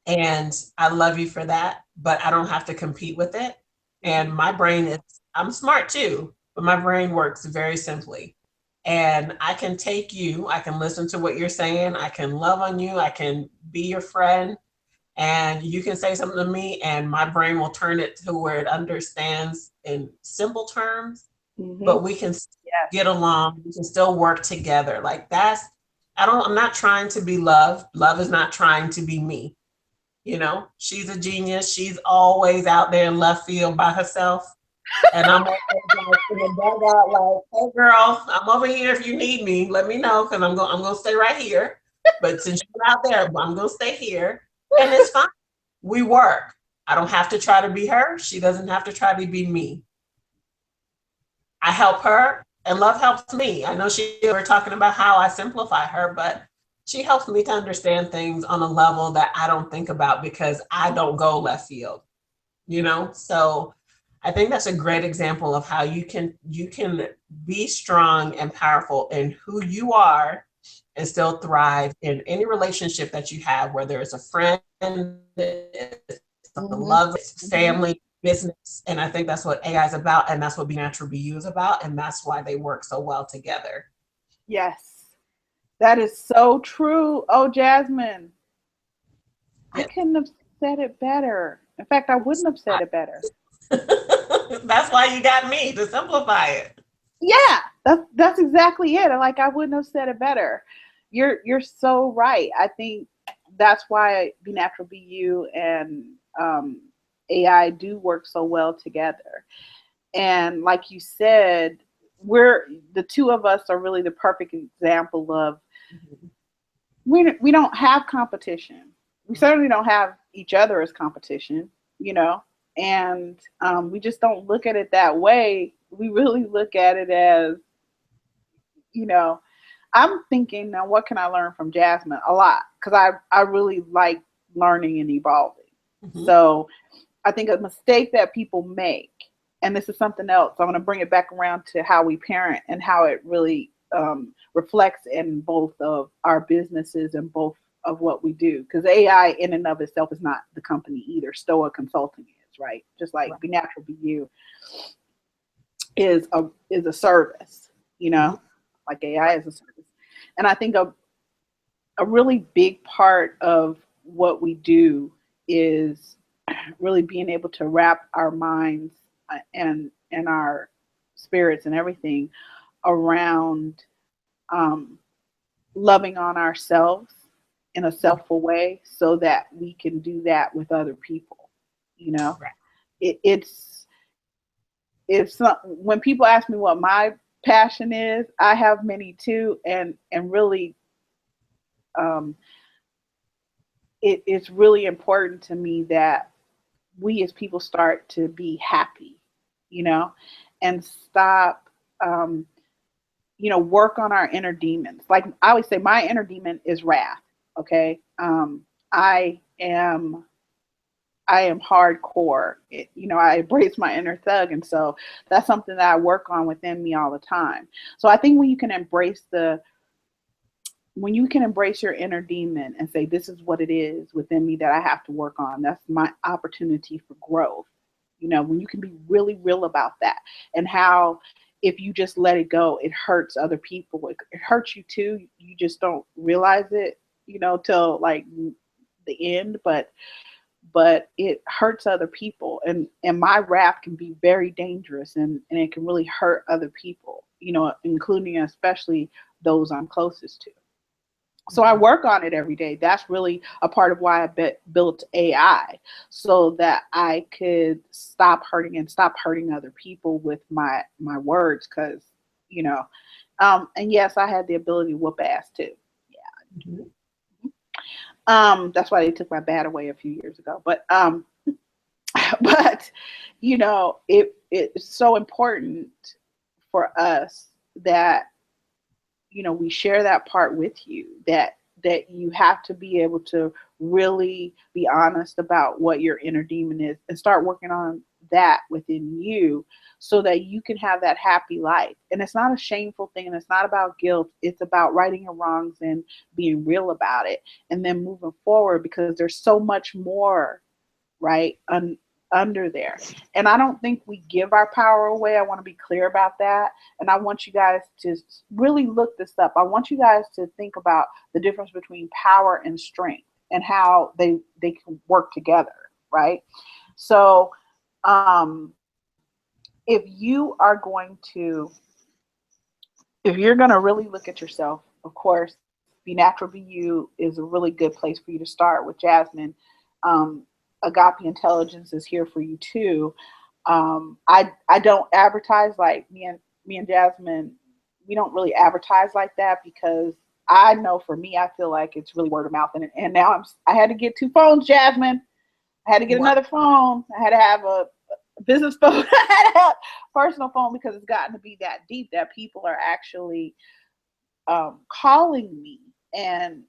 And I love you for that, but I don't have to compete with it. And my brain is, I'm smart too, but my brain works very simply. And I can take you, I can listen to what you're saying, I can love on you, I can be your friend, and you can say something to me, and my brain will turn it to where it understands in simple terms, Mm-hmm. but we can Yes. get along, we can still work together. Like I'm not trying to be love. Love is not trying to be me. You know, she's a genius. She's always out there in left field by herself. And I'm always like in the dugout, like, hey girl, I'm over here if you need me. Let me know because I'm gonna stay right here. But since you're out there, I'm gonna stay here. And it's fine. We work. I don't have to try to be her. She doesn't have to try to be me. I help her and love helps me. I know we're talking about how I simplify her, but she helps me to understand things on a level that I don't think about because I don't go left field, you know? So I think that's a great example of how you can be strong and powerful in who you are and still thrive in any relationship that you have, whether it's a friend, it's a Mm-hmm. love, it's Mm-hmm. family, business. And I think that's what AI is about. And that's what Be Natural, Be You is about. And that's why they work so well together. Yes. That is so true. Oh, Jasmine, I Yeah. couldn't have said it better. In fact, I wouldn't have said it better. That's why you got me to simplify it. Yeah, that's exactly it. Like I wouldn't have said it better. You're so right. I think that's why Be Natural, Be You and um, AI do work so well together. And like you said, we're the two of us are really the perfect example of we don't have competition. We certainly don't have each other as competition, you know, and we just don't look at it that way. We really look at it as, you know, I'm thinking now, what can I learn from Jasmine? A lot, because I really like learning and evolving. Mm-hmm. So I think a mistake that people make, and this is something else, I'm going to bring it back around to how we parent and how it really reflects in both of our businesses and both of what we do. Because AI in and of itself is not the company either. Stoa Consulting is, right? Just like Right. Be Natural, Be You is a service, you Mm-hmm. know, like AI Right. is a service. And I think a really big part of what we do is really being able to wrap our minds and our spirits and everything around um, loving on ourselves in a selfful way so that we can do that with other people. You know, Right. it's not, when people ask me what my passion is, I have many too, and really um, it's really important to me that we as people start to be happy, you know, and stop, um, work on our inner demons. Like I always say, my inner demon is wrath. Okay. I am I am hardcore. I embrace my inner thug, and so that's something that I work on within me all the time. So I think when you can embrace your inner demon and say, this is what it is within me that I have to work on, that's my opportunity for growth. When you can be really real about that, and how if you just let it go, it hurts other people. It hurts you too. You just don't realize it, till like the end, but it hurts other people, and my wrath can be very dangerous, and it can really hurt other people, including especially those I'm closest to. So I Mhm. work on it every day. That's really a part of why built AI, so that I could stop hurting other people with my words. Because you know, and yes, I had the ability to whoop ass too. Mhm. That's why they took my bat away a few years ago. But but it's so important for us that we share that part with you, that you have to be able to really be honest about what your inner demon is, and start working on that within you, so that you can have that happy life. And it's not a shameful thing, and it's not about guilt. It's about righting your wrongs and being real about it, and then moving forward, because there's so much more, right, under there. And I don't think we give our power away. I want to be clear about that. And I want you guys to really look this up. I want you guys to think about the difference between power and strength, and how they can work together, right? So, if you are going if you're going to really look at yourself, of course, Be Natural Be You is a really good place for you to start with Jasmine. Um, Agape Intelligence is here for you too. I don't advertise like me and Jasmine. We don't really advertise like that, because I know for me, I feel like it's really word of mouth. And now I had to get two phones, Jasmine. I had to get What? another phone. I had to have a business phone. I had to have a personal phone, because it's gotten to be that deep that people are actually calling me and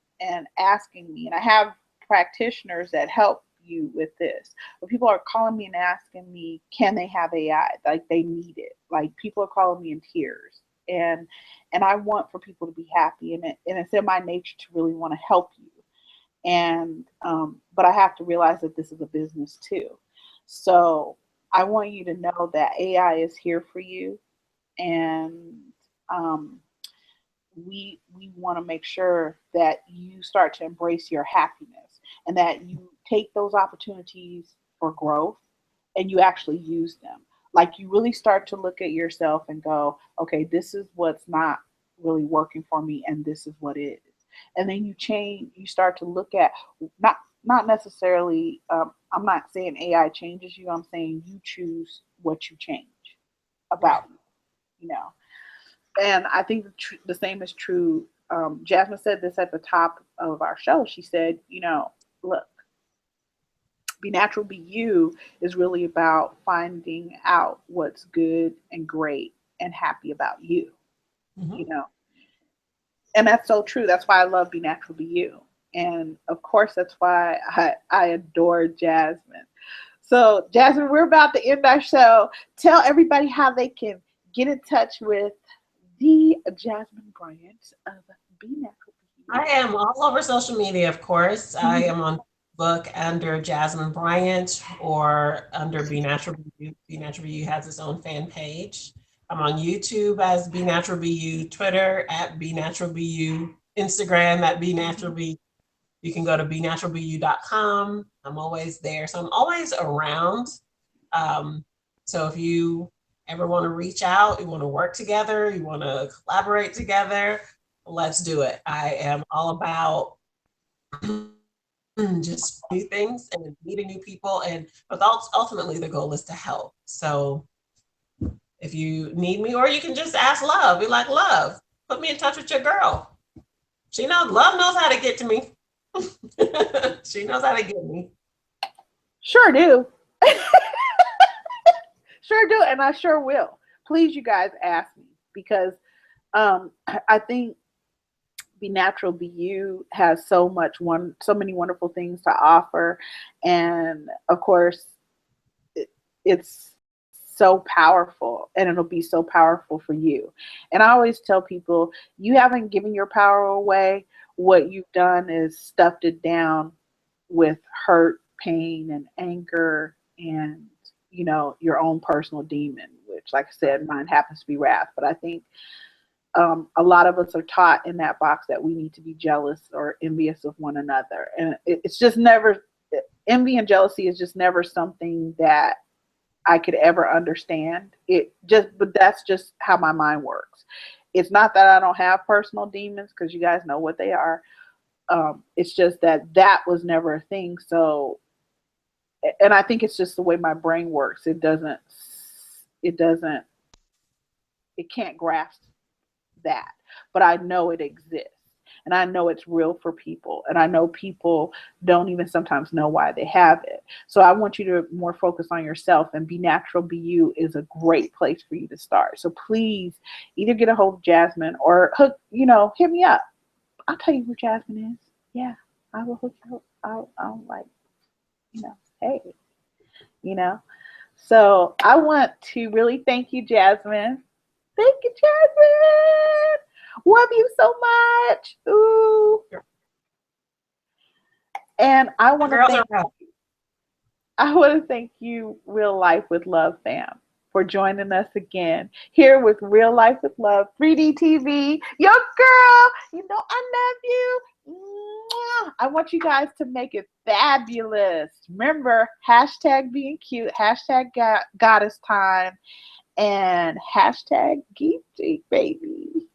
asking me. And I have practitioners that help you with this, but people are calling me and asking me, can they have AI? Like they need it. Like people are calling me in tears, and I want for people to be happy, and it's in my nature to really want to help you. And but I have to realize that this is a business too. So I want you to know that AI is here for you, and um, we want to make sure that you start to embrace your happiness, and that you take those opportunities for growth, and you actually use them. Like you really start to look at yourself and go, okay, this is what's not really working for me, and this is what is. And then you change. You start to look at, not necessarily. I'm not saying AI changes you. I'm saying you choose what you change Right. about you. You know, and I think the same is true. Jasmine said this at the top of our show. She said, look, Be Natural, Be You is really about finding out what's good and great and happy about you, Mhm. you know. And that's so true. That's why I love Be Natural, Be You. And of course, that's why I adore Jasmine. So, Jasmine, we're about to end our show. Tell everybody how they can get in touch with the Jasmine Bryant of Be Natural, I am all over social media, of course. Be I You. am on Facebook under Jasmine Bryant or under Be Natural Be You. Be Natural Be You has its own fan page. I'm on YouTube as Be Natural Be You, Twitter at Be Natural Be You, Instagram at Be Natural Be You. You can go to benaturalbeyou.com. I'm always there. So I'm always around. Um, so if you ever want to reach out, you want to work together, you want to collaborate together, let's do it. I am all about just new things and meeting new people. And but ultimately, the goal is to help. So if you need me, or you can just ask Love, be like, Love, put me in touch with your girl. Love knows how to get to me. She knows how to get me. Sure do. Sure do, and I sure will. Please, you guys, ask me because I think Be Natural, Be You has so many wonderful things to offer, and of course, it's so powerful, and it'll be so powerful for you. And I always tell people, you haven't given your power away. What you've done is stuffed it down with hurt, pain, and anger, and your own personal demon, which, like I said, mine happens to be wrath. But I think a lot of us are taught in that box that we need to be jealous or envious of one another, and it's just never, envy and jealousy is just never something that I could ever understand. But that's just how my mind works. It's not that I don't have personal demons, because you guys know what they are. It's just that was never a thing. So, and I think it's just the way my brain works. It doesn't, it can't grasp that, but I know it exists. And I know it's real for people. And I know people don't even sometimes know why they have it. So I want you to more focus on yourself, and Be Natural, Be You is a great place for you to start. So please either get a hold of Jasmine or hit me up. I'll tell you where Jasmine is. Yeah, I will hook you up. I'll like, hey, you know. So I want to really thank you, Jasmine. Thank you, Jasmine. Love you so much. Ooh. And I want to Girls are thank rough. I want to thank you, Real Life with Love fam, for joining us again here with Real Life with Love 3D TV. Your girl, I love you. Mwah. I want you guys to make it fabulous. Remember, hashtag being cute, hashtag goddess time, and hashtag geek baby.